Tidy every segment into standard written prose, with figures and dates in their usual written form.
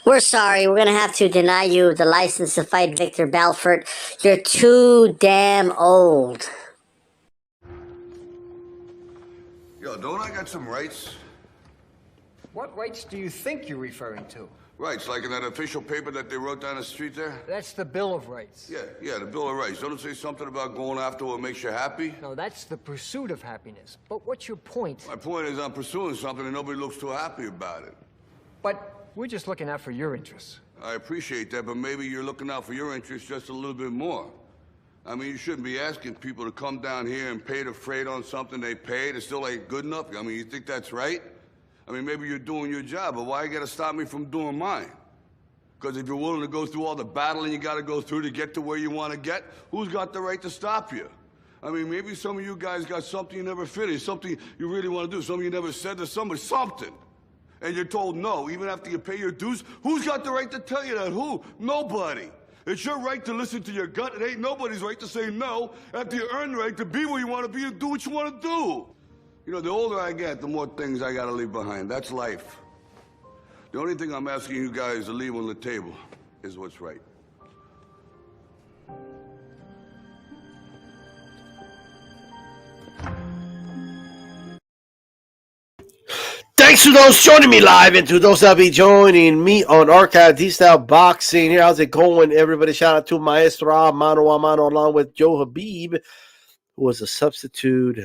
We're sorry. We're going to have to deny you the license to fight Victor Belfort. You're too damn old. Yo, don't I got some rights? What rights do you think you're referring to? Rights, like in that official paper that they wrote down the street there? That's the Bill of Rights. Yeah, the Bill of Rights. Don't it say something about going after what makes you happy? No, that's the pursuit of happiness. But what's your point? My point is I'm pursuing something and nobody looks too happy about it. But we're just looking out for your interests. I appreciate that, but maybe you're looking out for your interests just a little bit more. I mean, you shouldn't be asking people to come down here and pay the freight on something they paid. It still ain't good enough. I mean, you think that's right? I mean, maybe you're doing your job, but why you gotta stop me from doing mine? Because if you're willing to go through all the battling you gotta go through to get to where you want to get, who's got the right to stop you? I mean, maybe some of you guys got something you never finished, something you really want to do, something you never said to somebody, something. And you're told no, even after you pay your dues. Who's got the right to tell you that? Who? Nobody. It's your right to listen to your gut. It ain't nobody's right to say no after you earn the right to be where you want to be and do what you want to do. You know, the older I get, the more things I gotta leave behind. That's life. The only thing I'm asking you guys to leave on the table is what's right. Thanks to those joining me live and to those that be joining me on Archive DStyleBoxing. Here, how's it going, everybody? Shout out to Maestro Mano a Mano along with Joe Habib, who was a substitute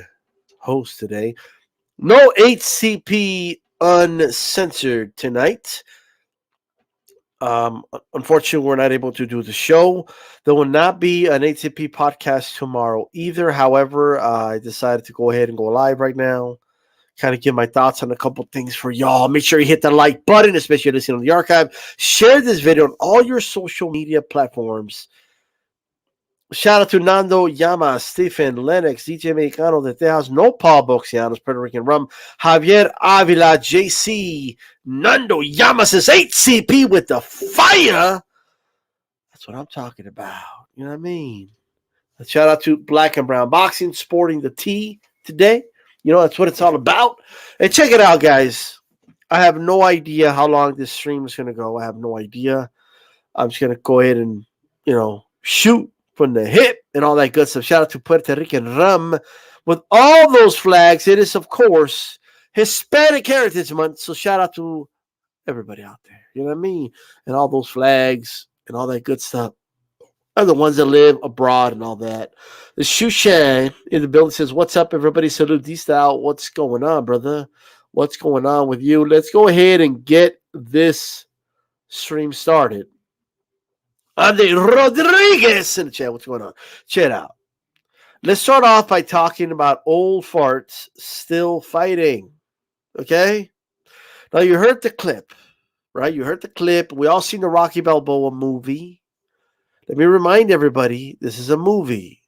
host today. No HCP Uncensored tonight. Unfortunately, we're not able to do the show. There will not be an HCP podcast tomorrow either. However, I decided to go ahead and go live right now. Kind of give my thoughts on a couple things for y'all. Make sure you hit the like button, especially if you're listening on the archive. Share this video on all your social media platforms. Shout out to Nando, Yama, Stephen, Lennox, DJ Mexicano de Tejas, No Paul Boxianos, Puerto Rican Rum, Javier Avila, JC, Nando, Yama says 8CP with the fire. That's what I'm talking about. You know what I mean? Shout out to Black and Brown Boxing, sporting the T today. You know, that's what it's all about. And check it out, guys. I have no idea how long this stream is going to go. I have no idea. I'm just going to go ahead and, shoot from the hip and all that good stuff. Shout out to Puerto Rican Rum. With all those flags, it is, of course, Hispanic Heritage Month. So shout out to everybody out there. You know what I mean? And all those flags and all that good stuff. Are the ones that live abroad and all that. The Shushan in the building says, "What's up, everybody? Salute D-Style. What's going on, brother? What's going on with you?" Let's go ahead and get this stream started. Andy Rodriguez in the chat. What's going on? Check it out. Let's start off by talking about old farts still fighting. Okay? Now, you heard the clip, right? You heard the clip. We all seen the Rocky Balboa movie. Let me remind everybody, this is a movie.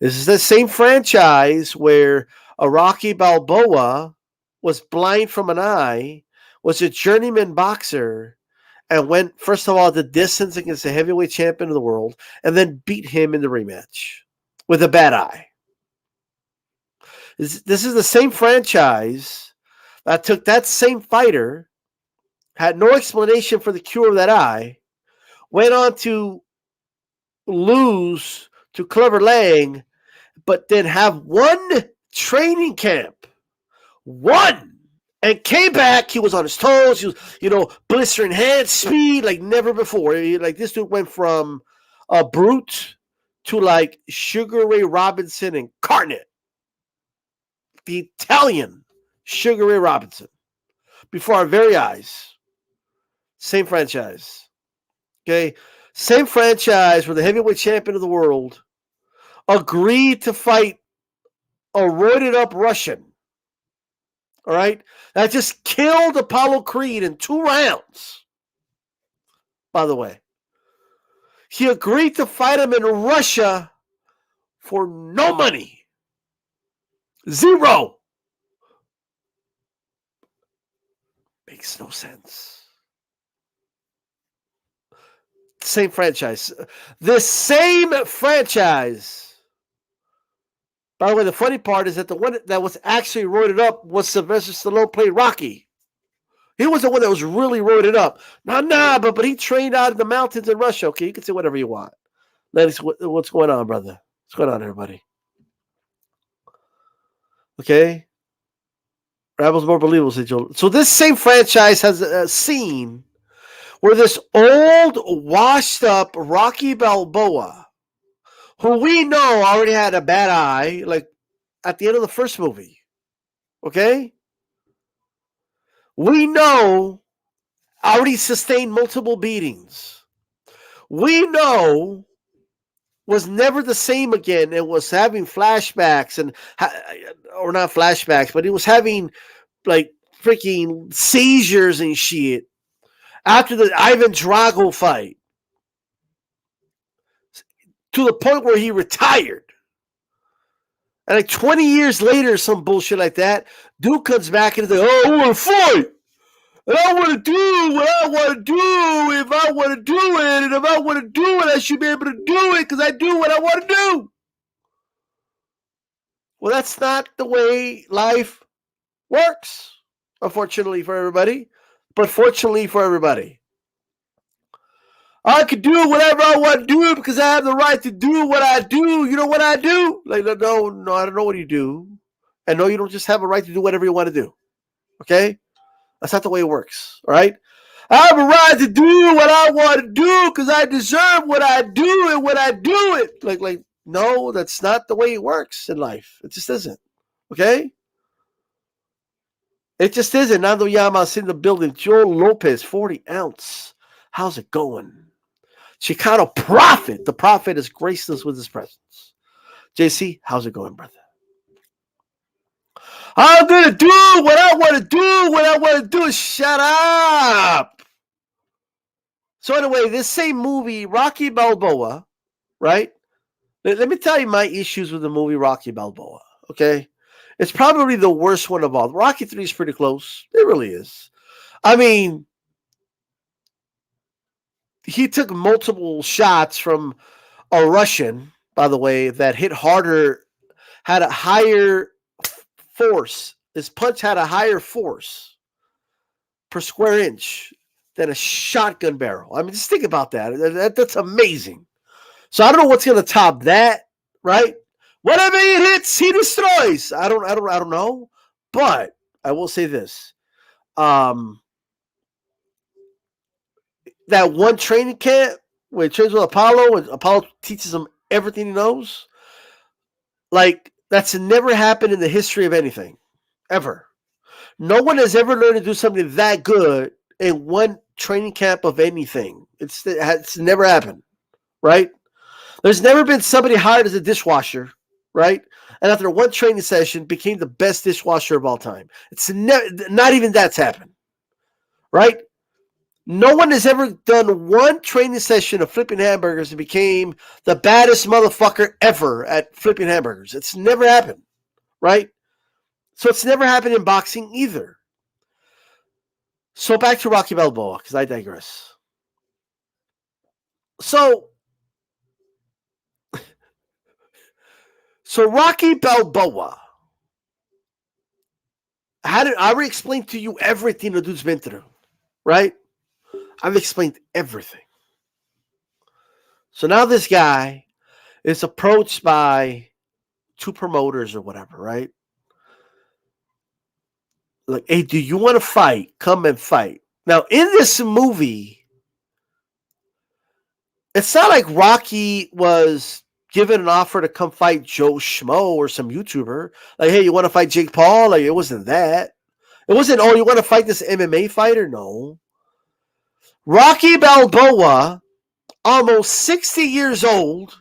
This is the same franchise where a Rocky Balboa was blind from an eye, was a journeyman boxer, and went, first of all, the distance against the heavyweight champion of the world, and then beat him in the rematch with a bad eye. This is the same franchise that took that same fighter, had no explanation for the cure of that eye, went on to lose to Clever Lang, but then have one training camp, and came back. He was on his toes. He was, blistering hand speed like never before. Like this dude went from a brute to like Sugar Ray Robinson incarnate, the Italian Sugar Ray Robinson, before our very eyes. Same franchise, okay. Same franchise where the heavyweight champion of the world agreed to fight a roided up Russian. All right? That just killed Apollo Creed in 2 rounds. By the way, he agreed to fight him in Russia for no money. 0. Makes no sense. Same franchise. The same franchise. By the way, the funny part is that the one that was actually roided up was Sylvester Stallone played Rocky. He was the one that was really roided up. But he trained out in the mountains in Russia. Okay, you can say whatever you want. Ladies, what's going on, brother? What's going on, everybody? Okay. Rebels more believable, said Joel. So this same franchise has a scene where this old, washed-up Rocky Balboa, who we know already had a bad eye, like at the end of the first movie, okay? We know already sustained multiple beatings. We know was never the same again. It was having flashbacks or not flashbacks, but he was having like freaking seizures and shit after the Ivan Drago fight to the point where he retired. And like 20 years later, some bullshit like that, dude comes back and is like, oh, I want to fight. And I want to do what I want to do if I want to do it. And if I want to do it, I should be able to do it because I do what I want to do. Well, that's not the way life works, unfortunately for everybody. But fortunately for everybody. I can do whatever I want to do because I have the right to do what I do. You know what I do? Like, no, I don't know what you do. And no, you don't just have a right to do whatever you want to do. Okay? That's not the way it works. All right? I have a right to do what I want to do because I deserve what I do and when I do it. Like, no, that's not the way it works in life. It just isn't. Okay? It just isn't. Nando Llamas in the building. Joe Lopez, 40 ounce. How's it going? Chicano Prophet. The Prophet is graceless with his presence. JC, how's it going, brother? I'm going to do what I want to do. What I want to do is shut up. So anyway, this same movie, Rocky Balboa, right? Let me tell you my issues with the movie Rocky Balboa, okay? It's probably the worst one of all. Rocky 3 is pretty close. It really is. I mean, he took multiple shots from a Russian, by the way, that hit harder, had a higher force. His punch had a higher force per square inch than a shotgun barrel. I mean, just think about that. That's amazing. So I don't know what's going to top that, right? Whatever he hits, he destroys. I don't know, but I will say this: that one training camp where he trains with Apollo and Apollo teaches him everything he knows, like that's never happened in the history of anything, ever. No one has ever learned to do something that good in one training camp of anything. It's never happened, right? There's never been somebody hired as a dishwasher, right? And after one training session, became the best dishwasher of all time. It's not even that's happened, right? No one has ever done one training session of flipping hamburgers and became the baddest motherfucker ever at flipping hamburgers. It's never happened, right? So it's never happened in boxing either. So back to Rocky Balboa, because I digress. So Rocky Balboa, I already explained to you everything the dude's been through, right? I've explained everything. So now this guy is approached by two promoters or whatever, right? Like, hey, do you want to fight? Come and fight. Now, in this movie, it's not like Rocky was given an offer to come fight Joe Schmo or some YouTuber. Like, hey, you want to fight Jake Paul? Like, it wasn't that. It wasn't, oh, you want to fight this MMA fighter? No. Rocky Balboa, almost 60 years old,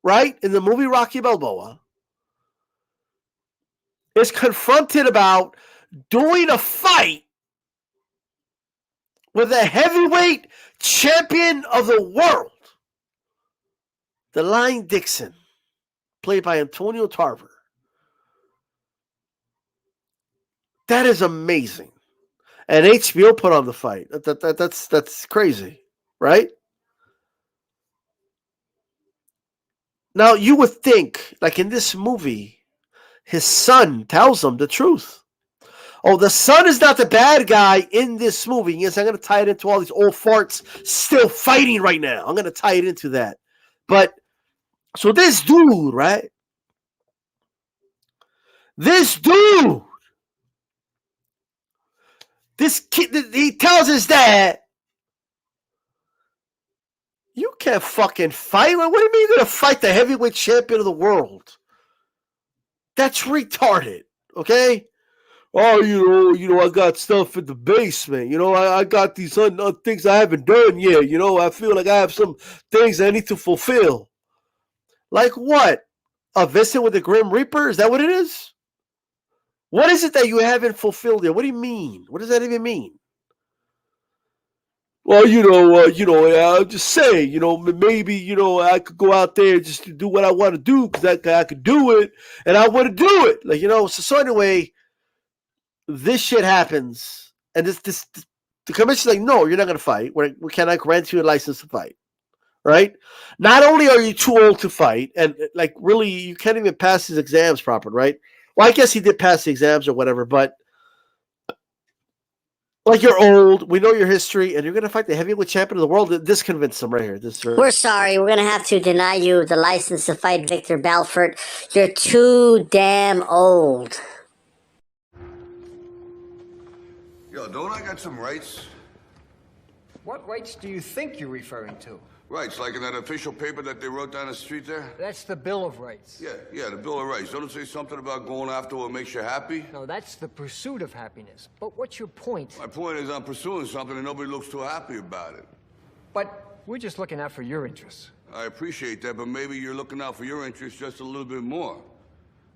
right? In the movie Rocky Balboa, is confronted about doing a fight with a heavyweight champion of the world, the Lion Dixon, played by Antonio Tarver. That is amazing. And HBO put on the fight. That's crazy, right? Now, you would think, like in this movie, his son tells him the truth. Oh, the son is not the bad guy in this movie. Yes, I'm going to tie it into all these old farts still fighting right now. I'm going to tie it into that. But, so this dude, right? This dude, this kid, he tells his dad, you can't fucking fight. What do you mean you're going to fight the heavyweight champion of the world? That's retarded, okay? Oh, I got stuff in the basement. I got these things I haven't done yet. I feel like I have some things I need to fulfill. Like what? A visit with the Grim Reaper? Is that what it is? What is it that you haven't fulfilled yet? What do you mean? What does that even mean? Well, I'll just say, maybe, I could go out there just to do what I want to do because I could do it and I want to do it. Like, so anyway, this shit happens, and the commission's like, no, you're not going to fight. We cannot grant you a license to fight, right? Not only are you too old to fight, and like really, you can't even pass his exams proper, right? Well, I guess he did pass the exams or whatever, but like you're old, we know your history, and you're going to fight the heavyweight champion of the world. This convinced him right here. We're sorry. We're going to have to deny you the license to fight Victor Belfort. You're too damn old. Yo, don't I got some rights? What rights do you think you're referring to? Rights, like in that official paper that they wrote down the street there? That's the Bill of Rights. Yeah, the Bill of Rights. Don't it say something about going after what makes you happy? No, that's the pursuit of happiness. But what's your point? My point is I'm pursuing something and nobody looks too happy about it. But we're just looking out for your interests. I appreciate that, but maybe you're looking out for your interests just a little bit more.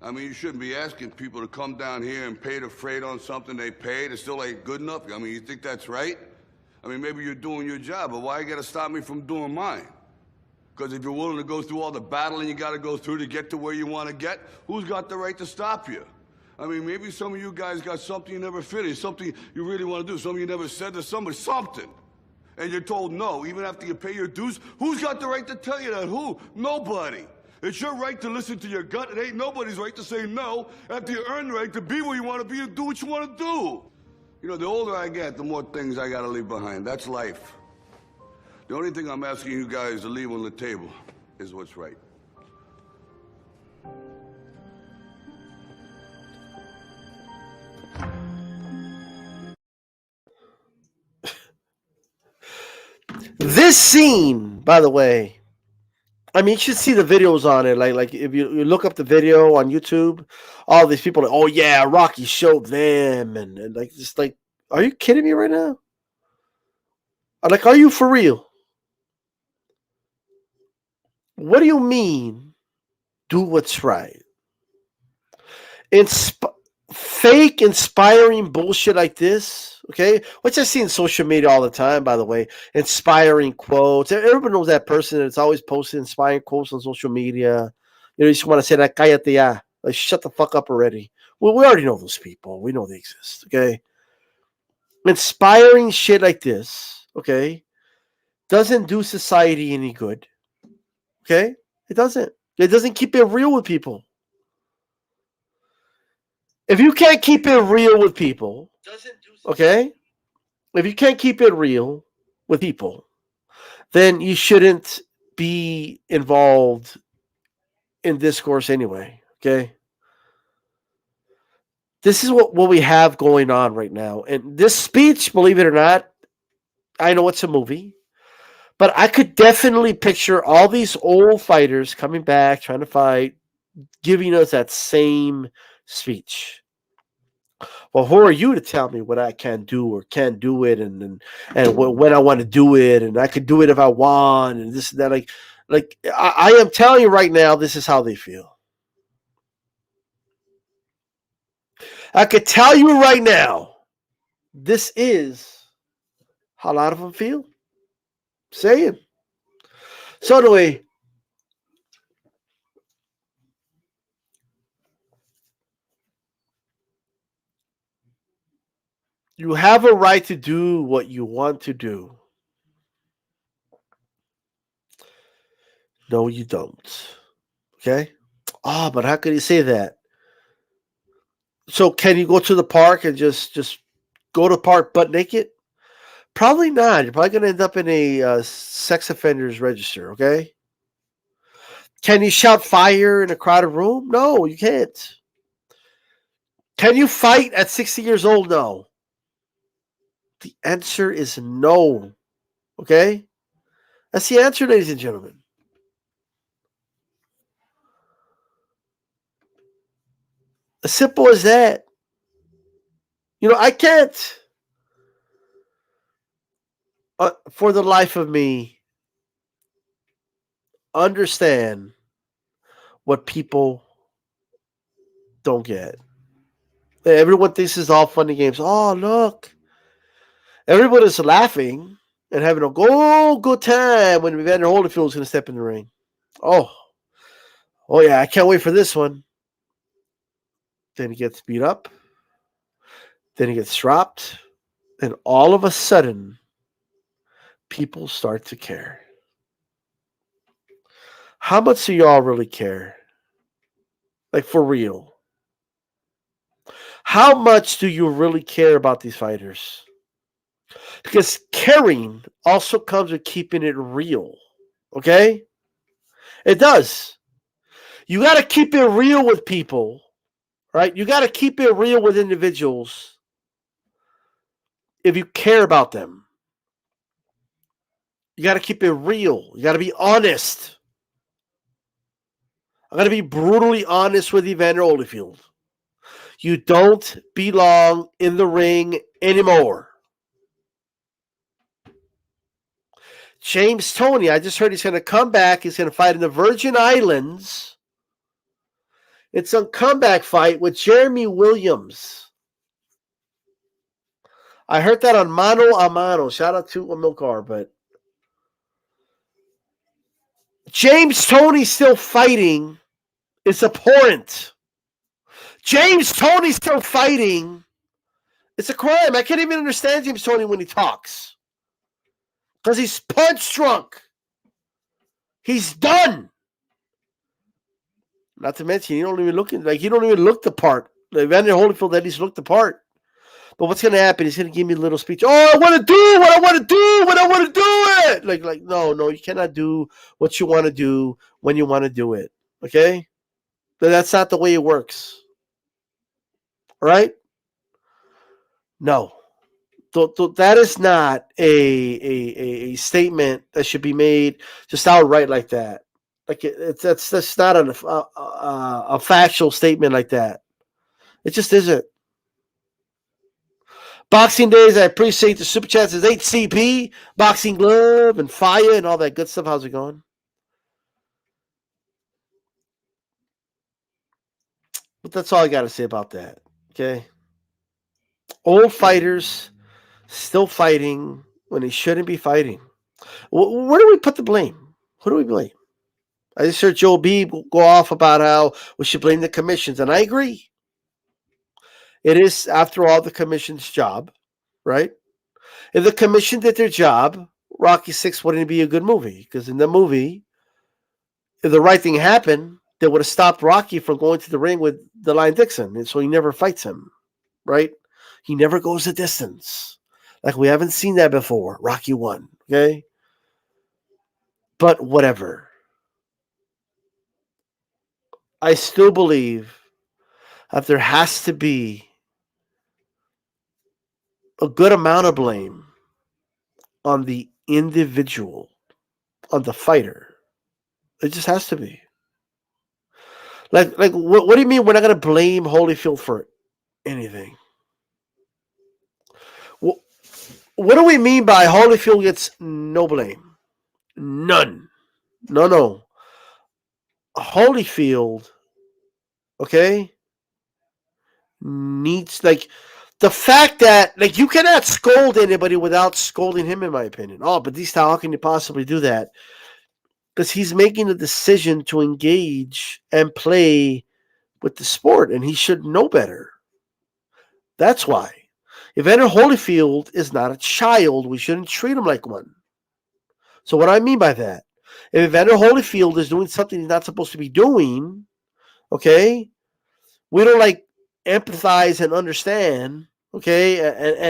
I mean, you shouldn't be asking people to come down here and pay the freight on something they paid. It still ain't good enough. I mean, you think that's right? I mean, maybe you're doing your job, but why you gotta stop me from doing mine? Because if you're willing to go through all the battling you gotta go through to get to where you want to get, who's got the right to stop you? I mean, maybe some of you guys got something you never finished, something you really want to do, something you never said to somebody, something. And you're told no, even after you pay your dues. Who's got the right to tell you that? Who? Nobody. It's your right to listen to your gut. It ain't nobody's right to say no after you earn the right to be where you want to be and do what you want to do. The older I get, the more things I got to leave behind. That's life. The only thing I'm asking you guys to leave on the table is what's right. This scene, by the way, I mean, you should see the videos on it. Like if you look up the video on YouTube, all these people are, oh yeah, Rocky showed them, and like just like, are you kidding me right now? Like, are you for real? What do you mean? Do what's right. Fake inspiring bullshit like this, okay? Which I see in social media all the time, by the way. Inspiring quotes. Everyone knows that person that's always posting inspiring quotes on social media. You just want to say that, cállate ya. Like, shut the fuck up already. Well, we already know those people. We know they exist, okay? Inspiring shit like this, okay, doesn't do society any good, okay? It doesn't. It doesn't keep it real with people. If you can't keep it real with people, okay? If you can't keep it real with people, then you shouldn't be involved in discourse anyway, okay? This is what we have going on right now. And this speech, believe it or not, I know it's a movie, but I could definitely picture all these old fighters coming back, trying to fight, giving us that same speech. Well, who are you to tell me what I can do or can't do it, and when I want to do it, and I could do it if I want, and this and that. Like I am telling you right now, this is how they feel. I could tell you right now, this is how a lot of them feel. Saying. So anyway, you have a right to do what you want to do. No, you don't. Okay? But how could you say that? So can you go to the park and just go to the park butt naked? Probably not. You're probably going to end up in a sex offenders register, okay? Can you shout fire in a crowded room? No, you can't. Can you fight at 60 years old? No. The answer is no, okay? That's the answer, ladies and gentlemen. As simple as that. I can't, for the life of me, understand what people don't get. Everyone thinks it's all funny games. Oh, look. Everybody's laughing and having a good time when Evander Holyfield is going to step in the ring. Oh yeah, I can't wait for this one. Then he gets beat up. Then he gets dropped. And all of a sudden, people start to care. How much do y'all really care? Like, for real. How much do you really care about these fighters? Because caring also comes with keeping it real. Okay? It does. You got to keep it real with people, right? You got to keep it real with individuals if you care about them. You got to keep it real. You got to be honest. I'm going to be brutally honest with Evander Holyfield. You don't belong in the ring anymore. James Toney, I just heard he's going to come back. He's going to fight in the Virgin Islands. It's a comeback fight with Jeremy Williams. I heard that on Mano a Mano. Shout out to Amilcar, but James Toney still fighting is abhorrent. James Toney still fighting. It's a crime. I can't even understand James Toney when he talks. Because he's punch drunk. He's done. Not to mention, he don't even look the part. Like Evander Holyfield at least looked the part. But what's going to happen? He's going to give me a little speech. Oh, I want to do what I want to do when I want to do it. Like, no, you cannot do what you want to do when you want to do it. Okay? But that's not the way it works. All right? No. That is not a statement that should be made just outright like that. Like that's not a factual statement like that. It just isn't. Boxing Days, I appreciate the super chats. It's 8CP, Boxing Glove, and Fire, and all that good stuff. How's it going? But that's all I got to say about that. Okay? Old fighters still fighting when they shouldn't be fighting. Where do we put the blame? Who do we blame? I just heard Joe B go off about how we should blame the commissions, and I agree. It is, after all, the commission's job, right? If the commission did their job, Rocky VI wouldn't be a good movie, because in the movie, if the right thing happened, they would have stopped Rocky from going to the ring with the Lion Dixon, and so he never fights him, right? He never goes the distance. Like, we haven't seen that before. Rocky won, okay? But whatever. I still believe that there has to be a good amount of blame on the individual, on the fighter. It just has to be. Like, what do you mean we're not going to blame Holyfield for anything? What do we mean by Holyfield gets no blame? None. No. Holyfield, okay, needs, like, the fact that, like, you cannot scold anybody without scolding him, in my opinion. Oh, but DStyle, how can you possibly do that? Because he's making a decision to engage and play with the sport, and he should know better. That's why. Evander Holyfield is not a child. We shouldn't treat him like one. So what do I mean by that? If Evander Holyfield is doing something he's not supposed to be doing, okay, we don't, like, empathize and understand, okay,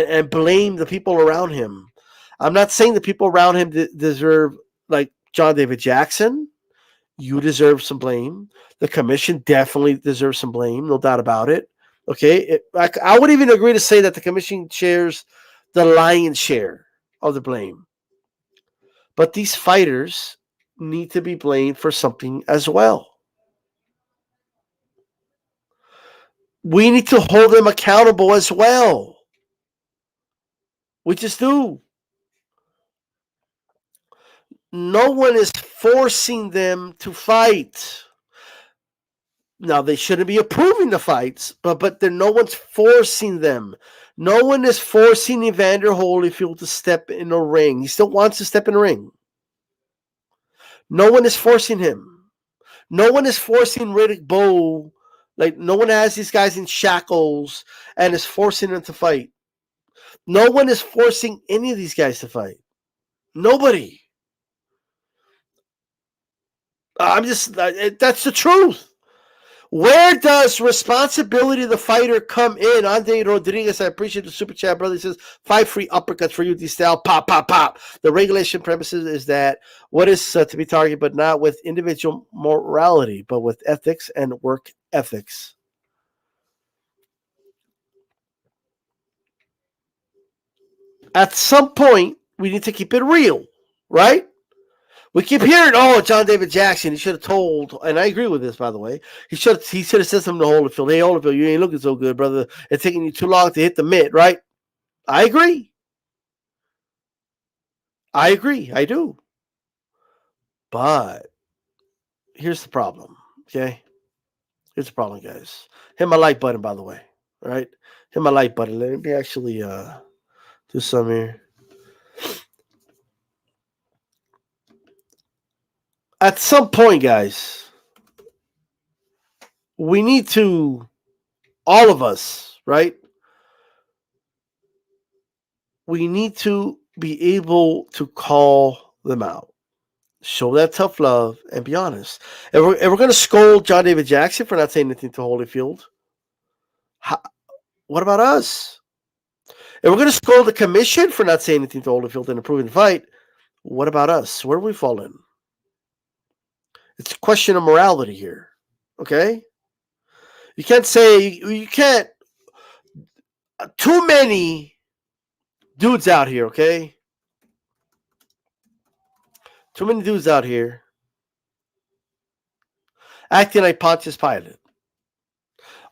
and blame the people around him. I'm not saying the people around him deserve, like John David Jackson. You deserve some blame. The commission definitely deserves some blame, no doubt about it. Okay, I would even agree to say that the commission shares the lion's share of the blame. But these fighters need to be blamed for something as well. We need to hold them accountable as well. We just do. No one is forcing them to fight. Now, they shouldn't be approving the fights, but no one's forcing them. No one is forcing Evander Holyfield to step in a ring. He still wants to step in a ring. No one is forcing him. No one is forcing Riddick Bowe. Like, no one has these guys in shackles and is forcing them to fight. No one is forcing any of these guys to fight. Nobody. That's the truth. Where does responsibility of the fighter come in? Andre Rodriguez, I appreciate the super chat, brother. He says, 5 free uppercuts for you, DStyle. Pop, pop, pop. The regulation premises is that what is to be targeted, but not with individual morality, but with ethics and work ethics. At some point, we need to keep it real, right? We keep hearing, oh, John David Jackson, he should have told, and I agree with this, by the way. He should have said something to Holyfield. Hey, Holyfield, you ain't looking so good, brother. It's taking you too long to hit the mitt, right? I agree. I do. But here's the problem, okay? Here's the problem, guys. Hit my like button, by the way, all right? Hit my like button. Let me actually do some here. At some point, guys, we need to, all of us, right? We need to be able to call them out, show that tough love, and be honest. If we're going to scold John David Jackson for not saying anything to Holyfield, what about us? If we're going to scold the commission for not saying anything to Holyfield and approving the fight, what about us? Where do we fall in? It's a question of morality here, okay? You can't say, you can't, too many dudes out here, okay? Too many dudes out here acting like Pontius Pilate.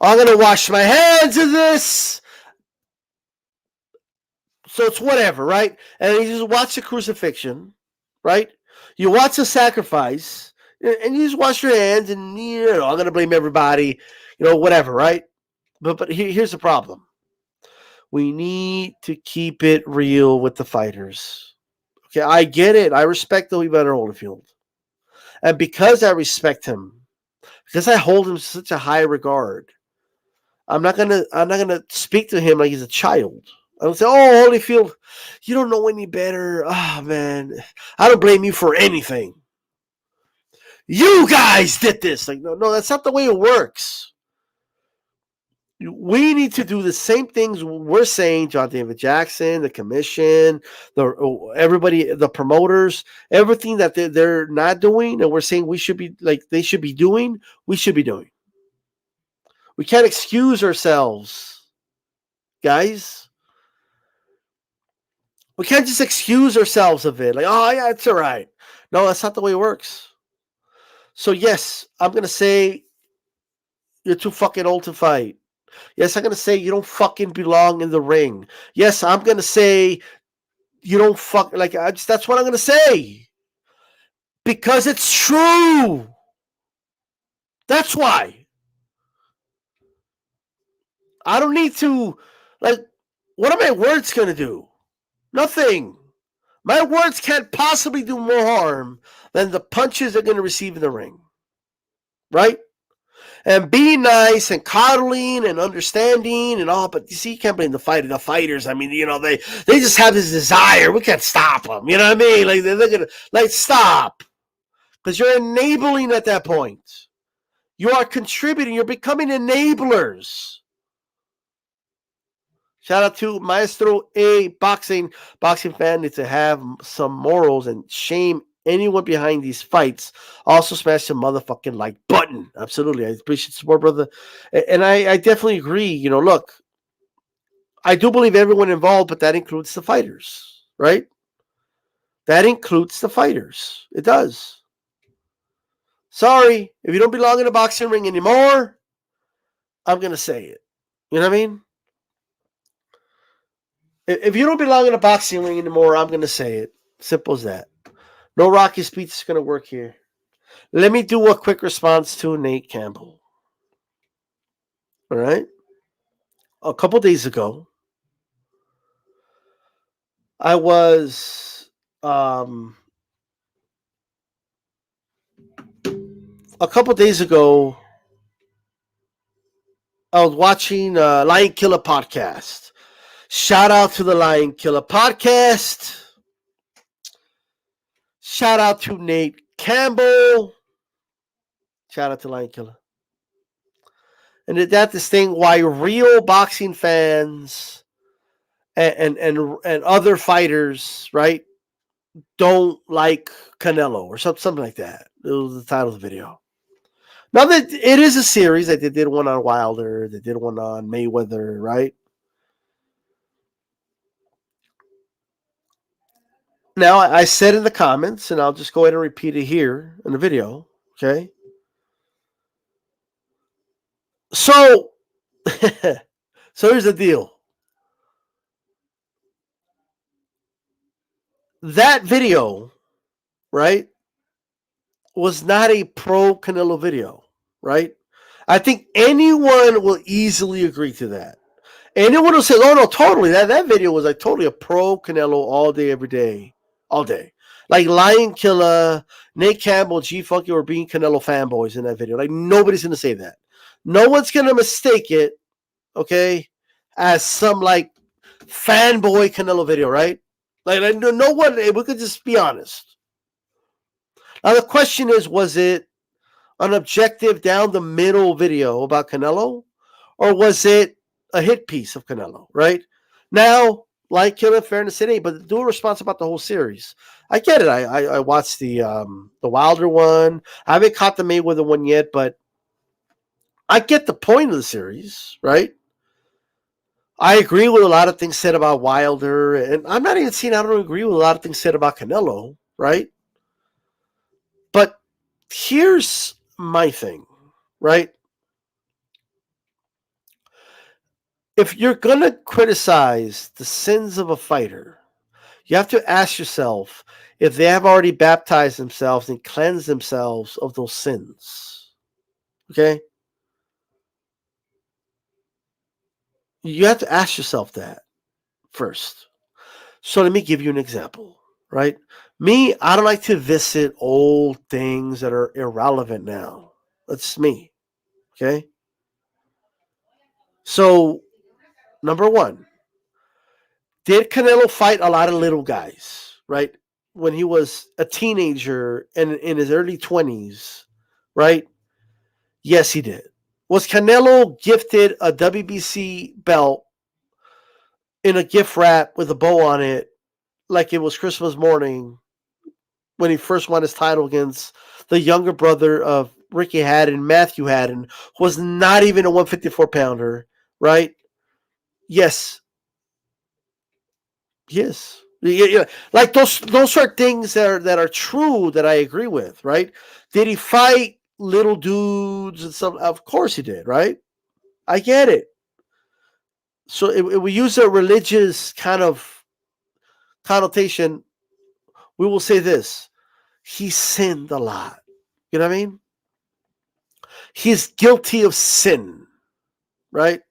I'm going to wash my hands of this. So it's whatever, right? And you just watch the crucifixion, right? You watch the sacrifice, and you just wash your hands, and I'm going to blame everybody, whatever, right? But here's the problem. We need to keep it real with the fighters. Okay, I get it. I respect Evander Holyfield. And because I respect him, because I hold him in such a high regard, I'm not gonna speak to him like he's a child. I don't say, oh, Holyfield, you don't know any better. Oh, man, I don't blame you for anything. You guys did this. Like, no, that's not the way it works. We need to do the same things we're saying, John David Jackson, the commission, everybody, the promoters, everything that they're not doing, and we're saying we should be like they should be doing, we should be doing. We can't excuse ourselves, guys. We can't just excuse ourselves of it. Like, oh, yeah, it's all right. No, that's not the way it works. So, yes, I'm going to say you're too fucking old to fight. Yes, I'm going to say you don't fucking belong in the ring. Yes, I'm going to say you don't that's what I'm going to say. Because it's true. That's why. I don't need to, what are my words going to do? Nothing. My words can't possibly do more harm than the punches they're going to receive in the ring. Right? And being nice and coddling and understanding and all, but you see, you can't blame the fighters. I mean, they just have this desire. We can't stop them. You know what I mean? Like, they're going to, stop. Because you're enabling at that point. You are contributing. You're becoming enablers. Shout out to Maestro A Boxing. Boxing fan needs to have some morals and shame anyone behind these fights. Also, smash the motherfucking like button. Absolutely. I appreciate the support, brother. And I definitely agree. You know, look, I do believe everyone involved, but that includes the fighters, right? That includes the fighters. It does. Sorry, if you don't belong in a boxing ring anymore, I'm going to say it. You know what I mean? If you don't belong in a boxing ring anymore, I'm going to say it. Simple as that. No rocky speech is going to work here. Let me do a quick response to Nate Campbell. All right? A couple days ago, I was a couple days ago, I was watching Lion Killer podcast. Shout out to the Lion Killer podcast. Shout out to Nate Campbell. Shout out to Lion Killer. And that's this thing why real boxing fans and other fighters, right, don't like Canelo or something like that. It was the title of the video. Now that it is a series, like they did one on Wilder, they did one on Mayweather, right? Now I said in the comments, and I'll just go ahead and repeat it here in the video, okay? So, so here's the deal. That video, right, was not a pro Canelo video, right? I think anyone will easily agree to that. Anyone will say, "Oh no, totally." That video was like totally a pro Canelo all day, every day, all day. Like Lion Killer, Nate Campbell, G Funky were being Canelo fanboys in that video. Like nobody's gonna say that. No one's gonna mistake it, okay, as some like fanboy Canelo video, right? Like no one. We could just be honest. Now the question is, was it an objective down the middle video about Canelo, or was it a hit piece of Canelo, right? Now, like Killer, fairness it ain't, but do a response about the whole series. I get it. I watched the Wilder one. I haven't caught the Mayweather one yet, but I get the point of the series, right? I agree with a lot of things said about Wilder, and I'm not even saying I don't agree with a lot of things said about Canelo, right? But here's my thing, right? If you're going to criticize the sins of a fighter, you have to ask yourself if they have already baptized themselves and cleansed themselves of those sins. Okay? You have to ask yourself that first. So let me give you an example, right? Me, I don't like to visit old things that are irrelevant now. That's me. Okay? So, number one, did Canelo fight a lot of little guys, right? When he was a teenager and in his early 20s, right? Yes, he did. Was Canelo gifted a WBC belt in a gift wrap with a bow on it like it was Christmas morning when he first won his title against the younger brother of Ricky Haddon, Matthew Haddon, who was not even a 154-pounder, right? Yes. Yes. Yeah, like those are things that are true that I agree with, right? Did he fight little dudes and some? Of course he did, right? I get it. So if we use a religious kind of connotation, we will say this: he sinned a lot. You know what I mean? He's guilty of sin, right?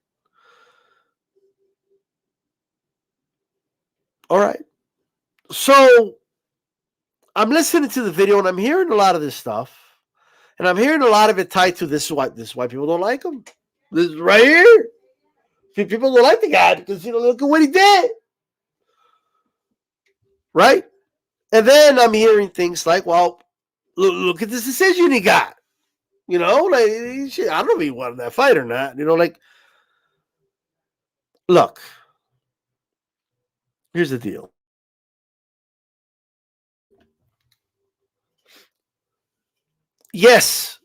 All right. So I'm listening to the video and I'm hearing a lot of this stuff. And I'm hearing a lot of it tied to this is why people don't like him. This is right here. People don't like the guy because look at what he did. Right? And then I'm hearing things like, well, look at this decision he got. Like I don't know if he won that fight or not. Like, look, Here's the deal. Yes,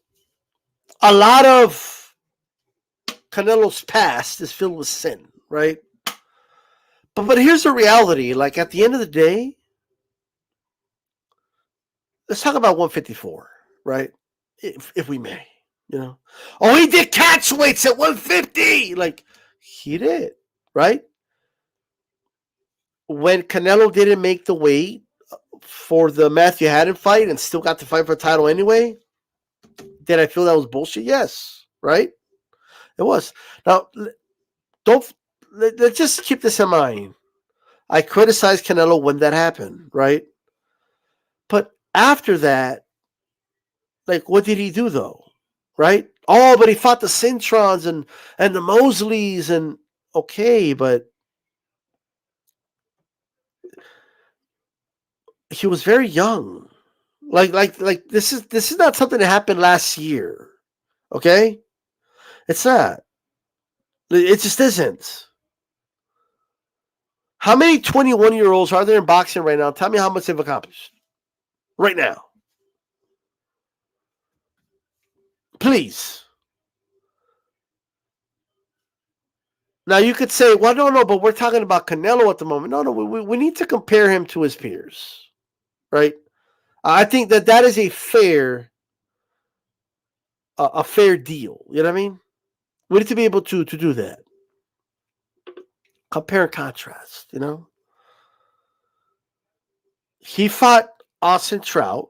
a lot of Canelo's past is filled with sin, right? But here's the reality. Like, at the end of the day, let's talk about 154, right? If we may, you know. Oh, he did catch weights at 150. Like, he did, right? When Canelo didn't make the weight for the Matthew Haddon fight and still got to fight for a title anyway, did I feel that was bullshit? Yes, right? It was. Now, let's just keep this in mind. I criticized Canelo when that happened, right? But after that, like, what did he do though? Right? Oh, but he fought the Cintrons and the Mosleys and okay, but he was very young. Like this is not something that happened last year. Okay? It's not. It just isn't. How many 21-year-olds are there in boxing right now? Tell me how much they've accomplished. Right now. Please. Now you could say, well, no, but we're talking about Canelo at the moment. No, we need to compare him to his peers, right? I think that is a fair deal. You know what I mean? We need to be able to do that. Compare and contrast, you know? He fought Austin Trout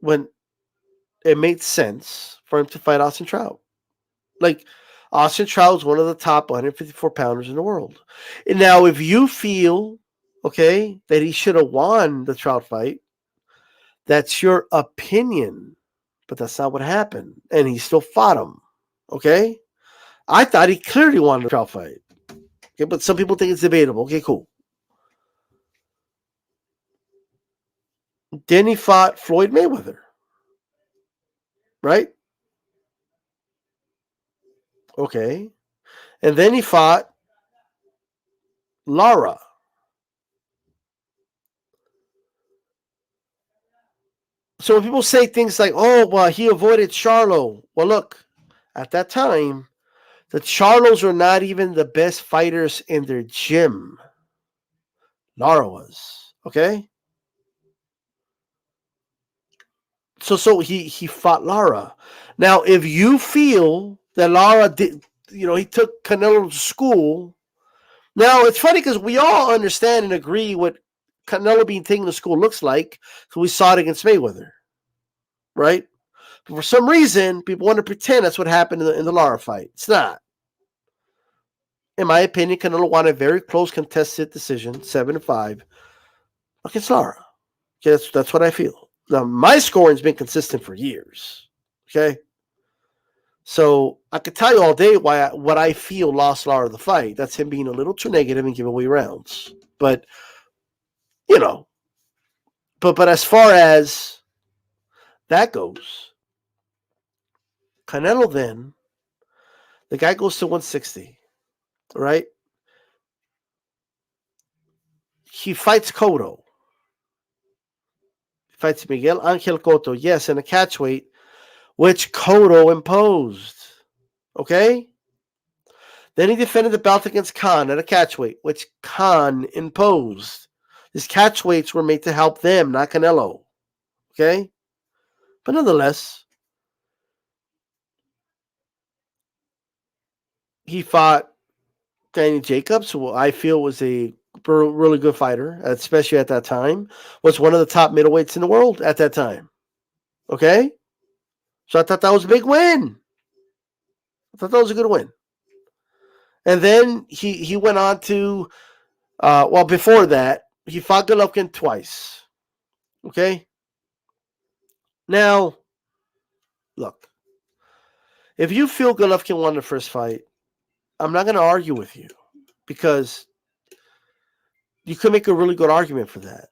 when it made sense for him to fight Austin Trout. Like, Austin Trout is one of the top 154 pounders in the world. And now, if you feel, okay, that he should have won the Trout fight, that's your opinion. But that's not what happened. And he still fought him. Okay? I thought he clearly won the Trout fight. Okay, but some people think it's debatable. Okay, cool. Then he fought Floyd Mayweather. Right? Okay. And then he fought Lara. So when people say things like, oh, well, he avoided Charlo. Well, look, at that time, the Charlos were not even the best fighters in their gym. Lara was. Okay? So he fought Lara. Now, if you feel that Lara did, he took Canelo to school. Now, it's funny because we all understand and agree what Canelo being taken to school looks like. So we saw it against Mayweather. Right? But for some reason, people want to pretend that's what happened in the Lara fight. It's not. In my opinion, Canelo won a very close contested decision, 7-5, against Lara. Okay, that's what I feel. Now, my scoring's been consistent for years. Okay? So I could tell you all day what I feel lost Lara the fight. That's him being a little too negative and giving away rounds. But, but as far as that goes, Canelo then, the guy goes to 160, right? He fights Cotto. He fights Miguel Angel Cotto, yes, in a catchweight, which Cotto imposed. Okay? Then he defended the belt against Khan at a catchweight, which Khan imposed. His catchweights were made to help them, not Canelo. Okay? But nonetheless, he fought Danny Jacobs, who I feel was a really good fighter, especially at that time, was one of the top middleweights in the world at that time. Okay? So I thought that was a big win. I thought that was a good win. And then he went on to, before that, he fought Golovkin twice. Okay? Now, look, if you feel Golovkin won the first fight, I'm not going to argue with you because you could make a really good argument for that.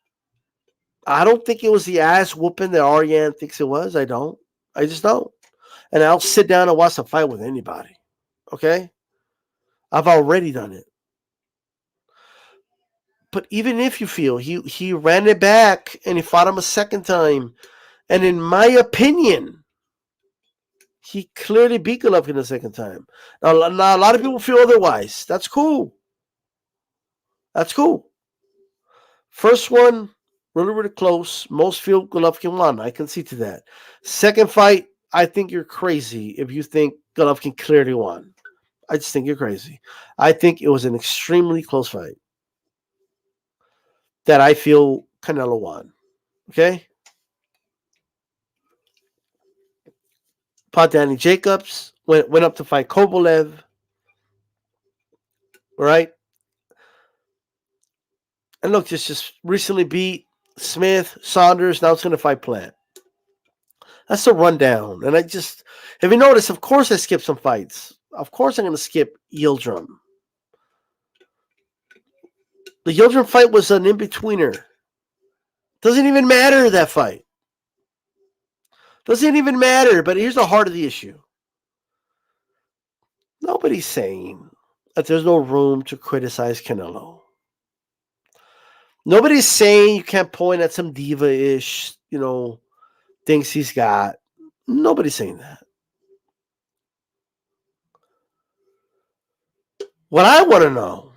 I don't think it was the ass whooping that Ariane thinks it was. I don't. I just don't. And I'll sit down and watch a fight with anybody. Okay? I've already done it. But even if you feel he ran it back and he fought him a second time, and in my opinion, he clearly beat Golovkin the second time. Now, a lot of people feel otherwise. That's cool. That's cool. First one, really, really close. Most feel Golovkin won. I can see to that. Second fight, I think you're crazy if you think Golovkin clearly won. I just think you're crazy. I think it was an extremely close fight that I feel Canelo won. Okay? Fought Danny Jacobs. Went up to fight Kovalev. All right? And look, just recently beat Smith, Saunders. Now it's going to fight Plant. That's the rundown. And if you notice, of course I skipped some fights. Of course I'm going to skip Yildirim. The Yildirim fight was an in-betweener. Doesn't even matter, that fight. Doesn't even matter, but here's the heart of the issue. Nobody's saying that there's no room to criticize Canelo. Nobody's saying you can't point at some diva-ish, things he's got. Nobody's saying that. What I want to know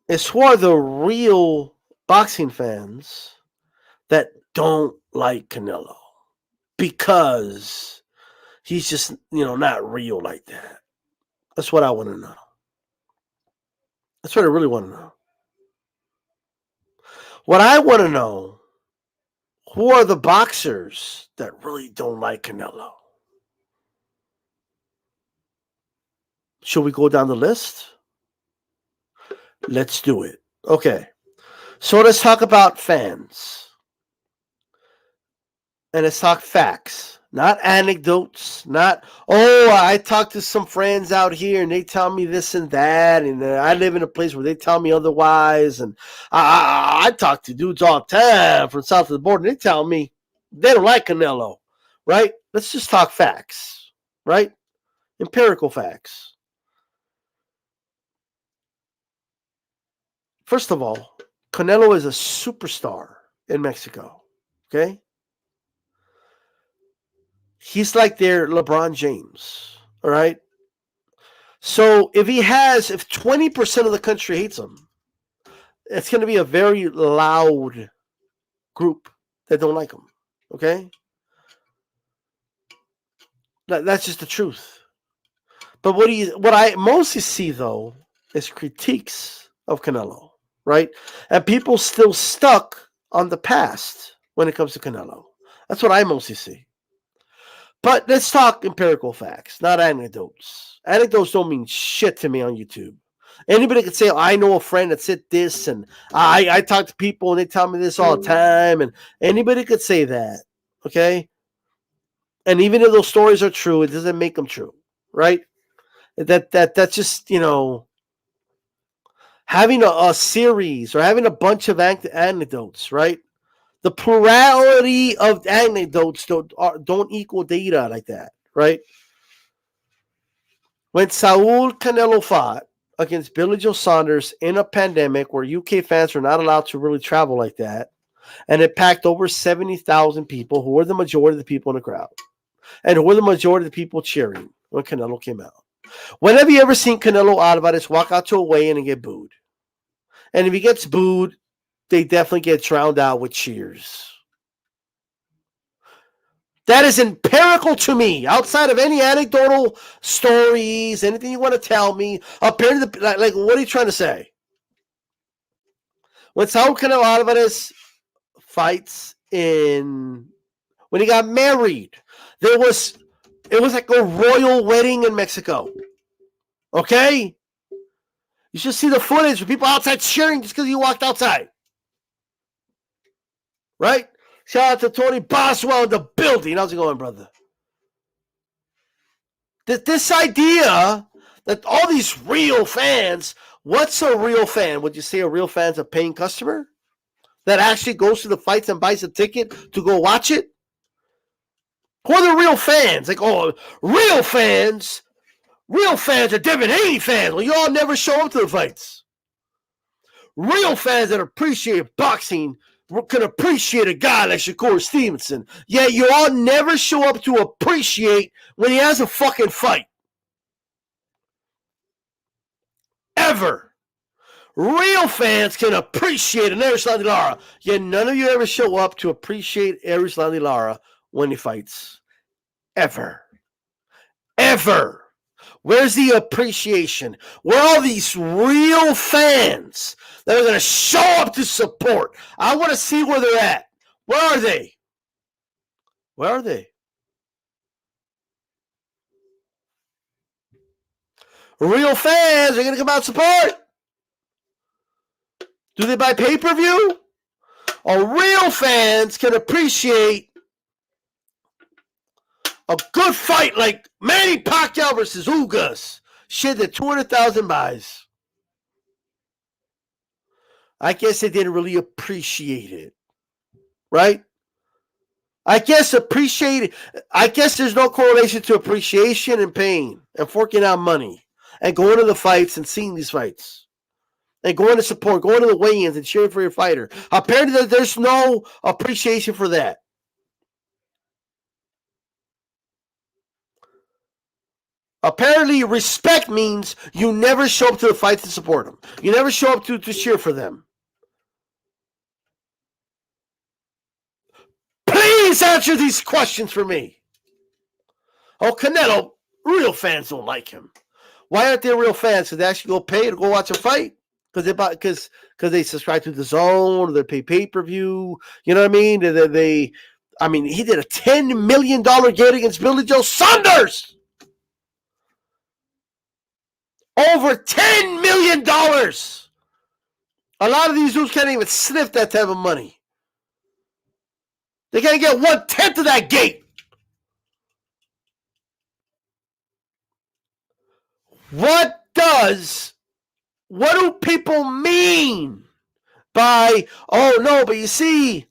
is who are the real boxing fans that don't like Canelo because he's just, not real like that. That's what I want to know. That's what I really want to know. What I want to know, who are the boxers that really don't like Canelo? Should we go down the list? Let's do it. Okay. So let's talk about fans. And let's talk facts. Not anecdotes. Not, I talked to some friends out here and they tell me this and that. And I live in a place where they tell me otherwise. And I talk to dudes all the time from south of the border. And they tell me they don't like Canelo. Right? Let's just talk facts. Right? Empirical facts. First of all, Canelo is a superstar in Mexico. Okay? He's like their LeBron James. All right? So if 20% of the country hates him, it's going to be a very loud group that don't like him. Okay? That's just the truth. But what I mostly see, though, is critiques of Canelo. Right? And people still stuck on the past when it comes to Canelo. That's what I mostly see. But let's talk empirical facts, not anecdotes. Anecdotes don't mean shit to me on YouTube. Anybody could say, I know a friend that said this, and I talk to people and they tell me this all the time, and anybody could say that, okay? And even if those stories are true, it doesn't make them true, right? That's just, having a series or having a bunch of anecdotes, right? The plurality of anecdotes don't equal data like that, right? When Saul Canelo fought against Billy Joe Saunders in a pandemic where UK fans are not allowed to really travel like that, and it packed over 70,000 people, who were the majority of the people in the crowd, and who were the majority of the people cheering when Canelo came out. When have you ever seen Canelo Alvarez walk out to a weigh-in and get booed? And if he gets booed, they definitely get drowned out with cheers. That is empirical to me, outside of any anecdotal stories, anything you want to tell me. Apparently, like, what are you trying to say? When Saul Canelo Alvarez fights when he got married, it was like a royal wedding in Mexico. Okay? You should see the footage of people outside cheering just because you walked outside. Right? Shout out to Tony Boswell in the building. How's it going, brother? This idea that all these real fans, what's a real fan? Would you say a real fan's a paying customer that actually goes to the fights and buys a ticket to go watch it? Who are the real fans? Like, real fans? Real fans are Devin Haney fans. Well, y'all never show up to the fights. Real fans that appreciate boxing can appreciate a guy like Shakur Stevenson. Yet you all never show up to appreciate when he has a fucking fight. Ever. Real fans can appreciate an Erislandy Lara. Yet none of you ever show up to appreciate Erislandy Lara when he fights. Ever. Ever. Where's the appreciation? Where are all these real fans that are going to show up to support? I want to see where they're at. Where are they? Where are they? Real fans are going to come out and support. Do they buy pay-per-view? Or real fans can appreciate a good fight like Manny Pacquiao versus Ugas. Shit that 200,000 buys. I guess they didn't really appreciate it. Right? I guess there's no correlation to appreciation and pain and forking out money and going to the fights and seeing these fights. And going to support, going to the weigh-ins and cheering for your fighter. Apparently there's no appreciation for that. Apparently, respect means you never show up to the fight to support them. You never show up to cheer for them. Please answer these questions for me. Oh, Canelo, real fans don't like him. Why aren't they real fans? Because they actually go pay to go watch a fight? Because they subscribe to the Zone, or they pay pay-per-view. You know what I mean? He did a $10 million gate against Billy Joe Saunders. Over $10 million. A lot of these dudes can't even sniff that type of money. They can't get 1/10 of that gate. What do people mean by, oh no, but you see,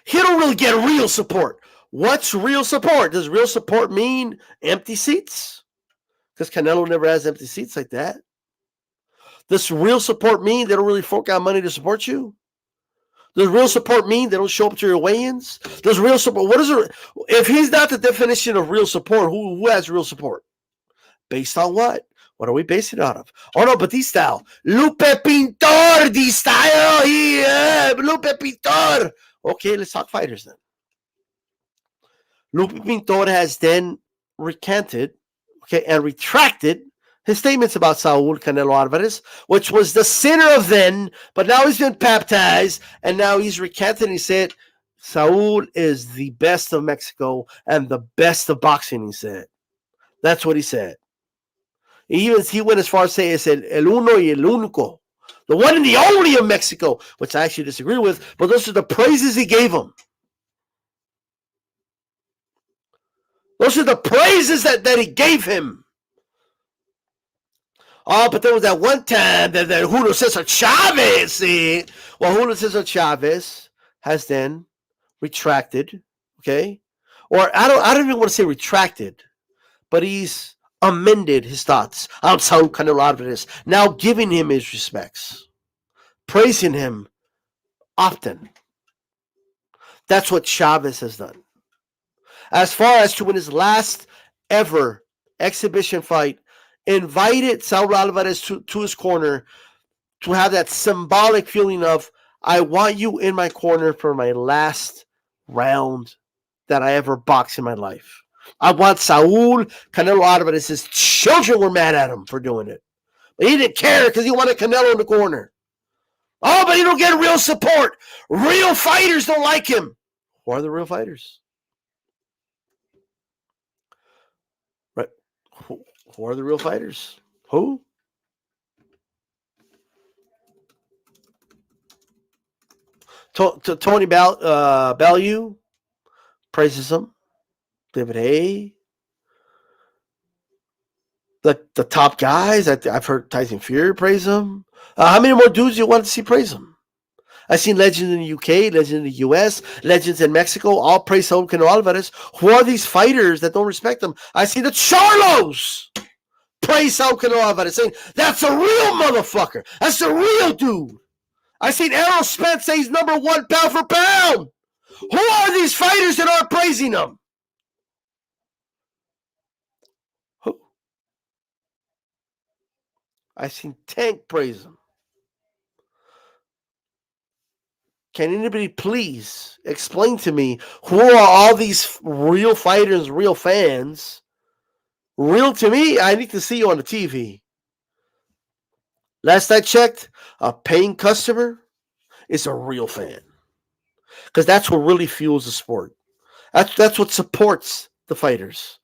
he don't really get real support. What's real support? Does real support mean empty seats? Because Canelo never has empty seats like that. Does real support mean they don't really fork out money to support you? Does real support mean they don't show up to your weigh-ins? Does real support, what is it? If he's not the definition of real support, who has real support? Based on what? What are we basing it out of? Oh no, but DStyle. Lupe Pintor, DStyle here. Lupe Pintor. Okay, let's talk fighters then. Lupe Pintor has then recanted, and retracted his statements about Saul Canelo Alvarez, which was the sinner of then, but now he's been baptized, and now he's recanted, and he said, Saul is the best of Mexico and the best of boxing, he said. That's what he said. He went as far as saying, he said, el uno y el único, the one and the only of Mexico, which I actually disagree with, but those are the praises he gave him. Those are the praises that he gave him. Oh, but there was that one time that Julio Cesar Chavez. Well, Julio Cesar Chavez has then retracted, okay? Or I don't even want to say retracted, but he's amended his thoughts on Saul Canelo Alvarez, now giving him his respects, praising him often. That's what Chavez has done. As far as to win his last ever exhibition fight, invited Saul Alvarez to his corner to have that symbolic feeling of, I want you in my corner for my last round that I ever boxed in my life. I want Saul Canelo Alvarez. His children were mad at him for doing it. But he didn't care because he wanted Canelo in the corner. Oh, but he don't get real support. Real fighters don't like him. Who are the real fighters? Right. Who are the real fighters? Who? Tony Bellew praises him. David Hay. The top guys. I've heard Tyson Fury praise him. How many more dudes you want to see praise him? I've seen legends in the UK, legends in the US, legends in Mexico, all praise Saul Canelo Alvarez. Who are these fighters that don't respect him? I see the Charlos praise Saul Canelo Alvarez, saying that's a real motherfucker. That's a real dude. I seen Errol Spence say he's number one pound for pound. Who are these fighters that aren't praising him? Who? I seen Tank praise him. Can anybody please explain to me who are all these real fighters, real fans? Real to me, I need to see you on the TV. Last I checked, a paying customer is a real fan. Because that's what really fuels the sport. That's what supports the fighters.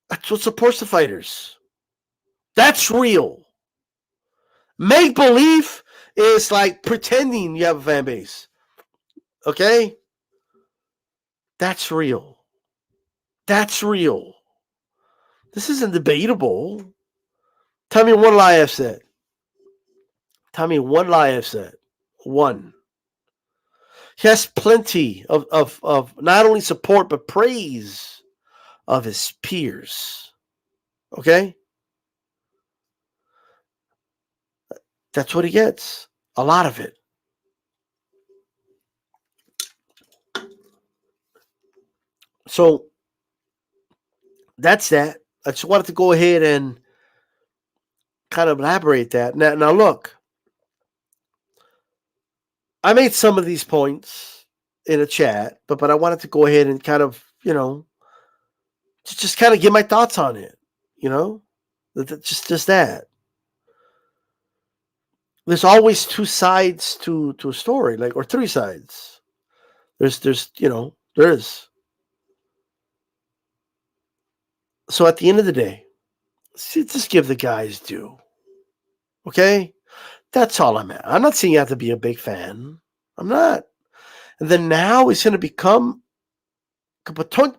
That's what supports the fighters. That's real. Make believe is like pretending you have a fan base. Okay? That's real. That's real. This isn't debatable. Tell me one lie I've said. Tell me one lie I've said. One. He has plenty of not only support but praise of his peers. Okay? That's what he gets. A lot of it. So that's that. I just wanted to go ahead and kind of elaborate that. Now look, I made some of these points in a chat, but I wanted to go ahead and kind of, just kind of give my thoughts on it. Just that. There's always two sides to a story, or three sides. There is. So at the end of the day, just give the guys due. Okay? That's all I'm at. I'm not saying you have to be a big fan. I'm not. And then now it's going to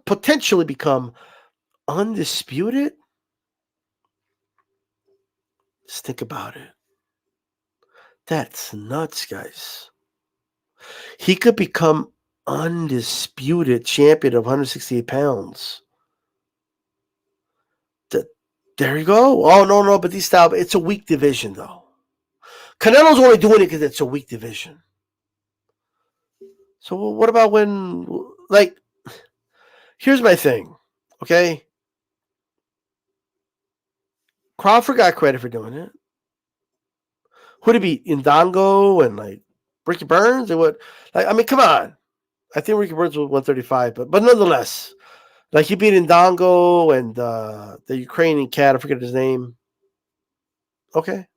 potentially become undisputed. Just think about it. That's nuts, guys. He could become undisputed champion of 168 pounds. There you go. Oh, no, but it's a weak division, though. Canelo's only doing it because it's a weak division. So what about when, here's my thing, okay? Crawford got credit for doing it. Who'd it be? Indongo and, Ricky Burns? Or what? Come on. I think Ricky Burns was 135, but nonetheless, he beat Indongo and the Ukrainian cat, I forget his name. Okay.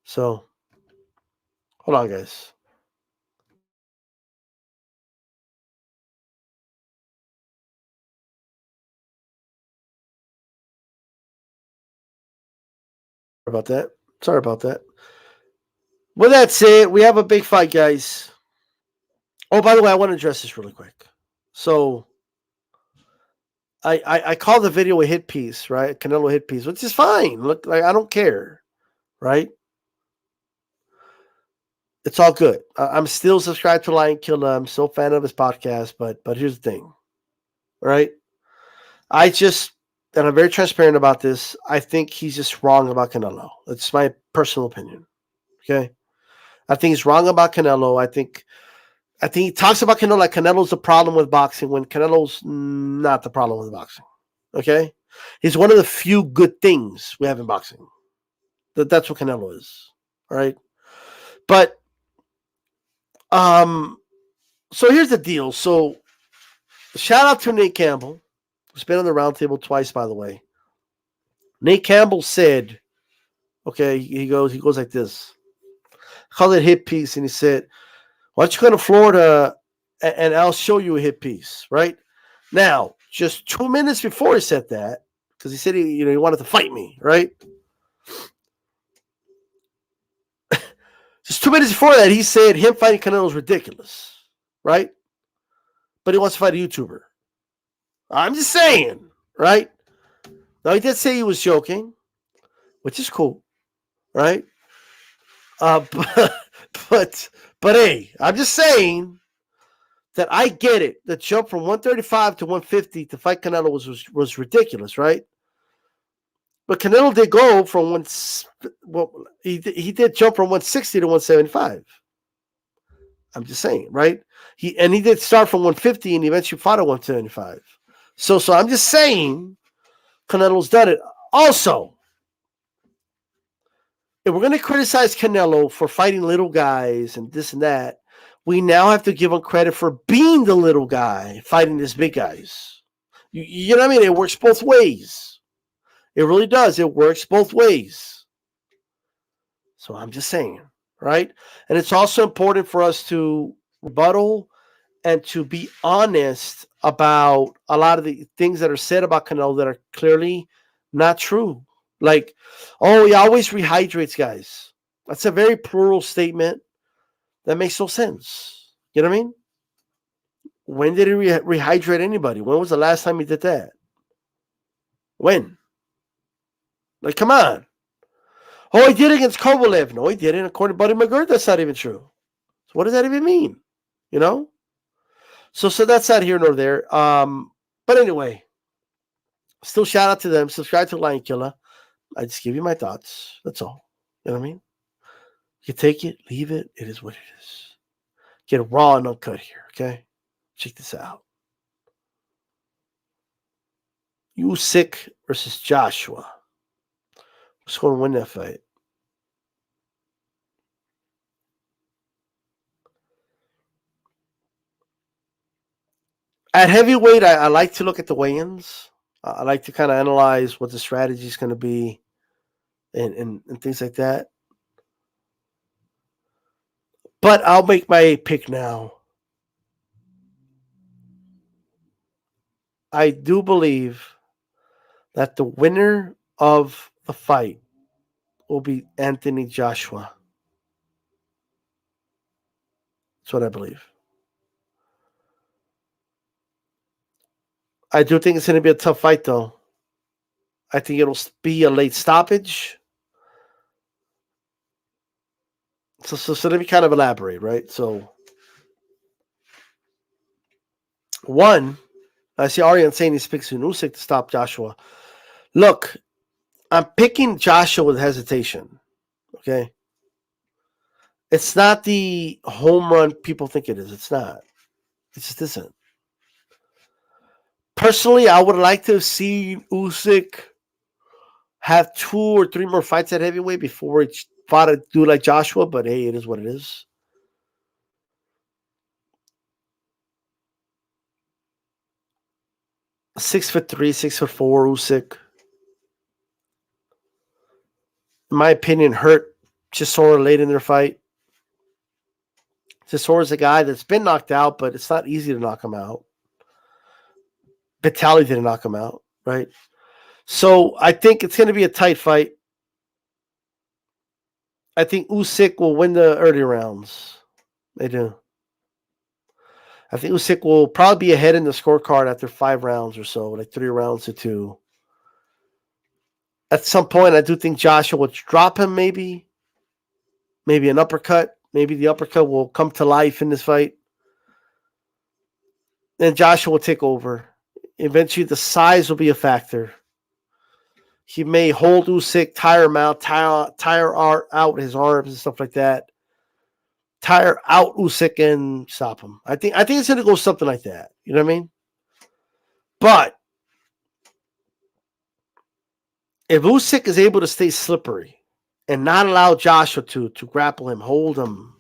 So, hold on, guys. Sorry about that. Well, that's it. We have a big fight, guys. Oh, by the way, I want to address this really quick. So, I call the video a hit piece, right? Canelo hit piece, which is fine. Look, I don't care, right? It's all good. I'm still subscribed to Lion Killer. I'm still a fan of his podcast, but here's the thing, right? And I'm very transparent about this. I think he's just wrong about Canelo. It's my personal opinion. Okay, I think he's wrong about Canelo. I think he talks about Canelo like Canelo's the problem with boxing when Canelo's not the problem with boxing. Okay, he's one of the few good things we have in boxing. That's what Canelo is. All right, but so here's the deal. So shout out to Nate Campbell, who's been on the roundtable twice, by the way. Nate Campbell said, okay, he goes like this. Call it a hit piece, and he said, why don't you go to Florida and I'll show you a hit piece, right? Now, just 2 minutes before he said that, because he said he wanted to fight me, right? Just 2 minutes before that, he said him fighting Canelo is ridiculous, right? But he wants to fight a YouTuber. I'm just saying, right? Now, he did say he was joking, which is cool, right? But hey, I'm just saying that I get it. The jump from 135 to 150 to fight Canelo was ridiculous, right? But Canelo did go from he did jump from 160 to 175. I'm just saying, right? He did start from 150 and eventually fought at 175. So I'm just saying Canelo's done it. Also, if we're going to criticize Canelo for fighting little guys and this and that, we now have to give him credit for being the little guy fighting these big guys. You know what I mean? It works both ways. It really does. It works both ways. So I'm just saying, right? And it's also important for us to rebuttal and to be honest about a lot of the things that are said about Canelo that are clearly not true. Like, oh, he always rehydrates guys. That's a very plural statement that makes no sense. You know what I mean? When did he rehydrate anybody? When was the last time he did that? When? Like, come on. Oh, he did against Kovalev. No, he didn't. According to Buddy McGirt, that's not even true. So what does that even mean? You know? So that's not here nor there. But anyway, still shout out to them. Subscribe to Lion Killer. I just give you my thoughts. That's all. You know what I mean? You take it, leave it. It is what it is. Get it raw and uncut here, okay? Check this out. Usyk versus Joshua. Who's going to win that fight? At heavyweight, I like to look at the weigh-ins. I like to kind of analyze what the strategy is going to be and things like that. But I'll make my pick now. I do believe that the winner of the fight will be Anthony Joshua. That's what I believe. I do think it's going to be a tough fight, though. I think it'll be a late stoppage. So let me kind of elaborate, right? So, one, I see Arian saying he's picking Usyk to stop Joshua. Look, I'm picking Joshua with hesitation, okay? It's not the home run people think it is. It's not. It just isn't. Personally, I would like to see Usyk have 2 or 3 more fights at heavyweight before he fought a dude like Joshua, but hey, it is what it is. A 6'3", 6'4" Usyk. In my opinion, hurt Chisora late in their fight. Chisora's a guy that's been knocked out, but it's not easy to knock him out. Vitaly didn't knock him out, right? So I think it's going to be a tight fight. I think Usyk will win the early rounds. They do. I think Usyk will probably be ahead in the scorecard after 5 rounds or so, like 3 rounds to 2. At some point, I do think Joshua will drop him maybe. Maybe an uppercut. Maybe the uppercut will come to life in this fight. Then Joshua will take over. Eventually, the size will be a factor. He may hold Usyk, tire him out, tire out his arms and stuff like that. Tire out Usyk and stop him. I think it's going to go something like that. You know what I mean? But if Usyk is able to stay slippery and not allow Joshua to grapple him, hold him,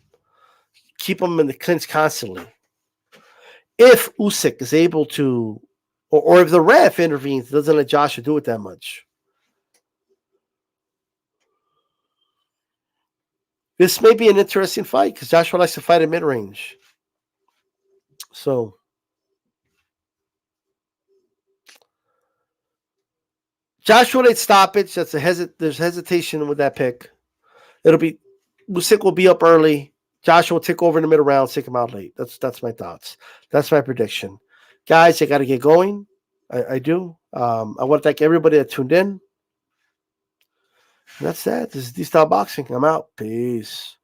keep him in the clinch constantly, if Usyk is able to, or if the ref intervenes, doesn't let Joshua do it that much, this may be an interesting fight because Joshua likes to fight at mid-range. So, Joshua late stoppage. There's hesitation with that pick. It'll be Usyk will be up early. Joshua will take over in the middle rounds, take him out late. That's my thoughts. That's my prediction. Guys, I got to get going. I do. I want to thank everybody that tuned in. And that's that. This is DStyleBoxing. I'm out. Peace.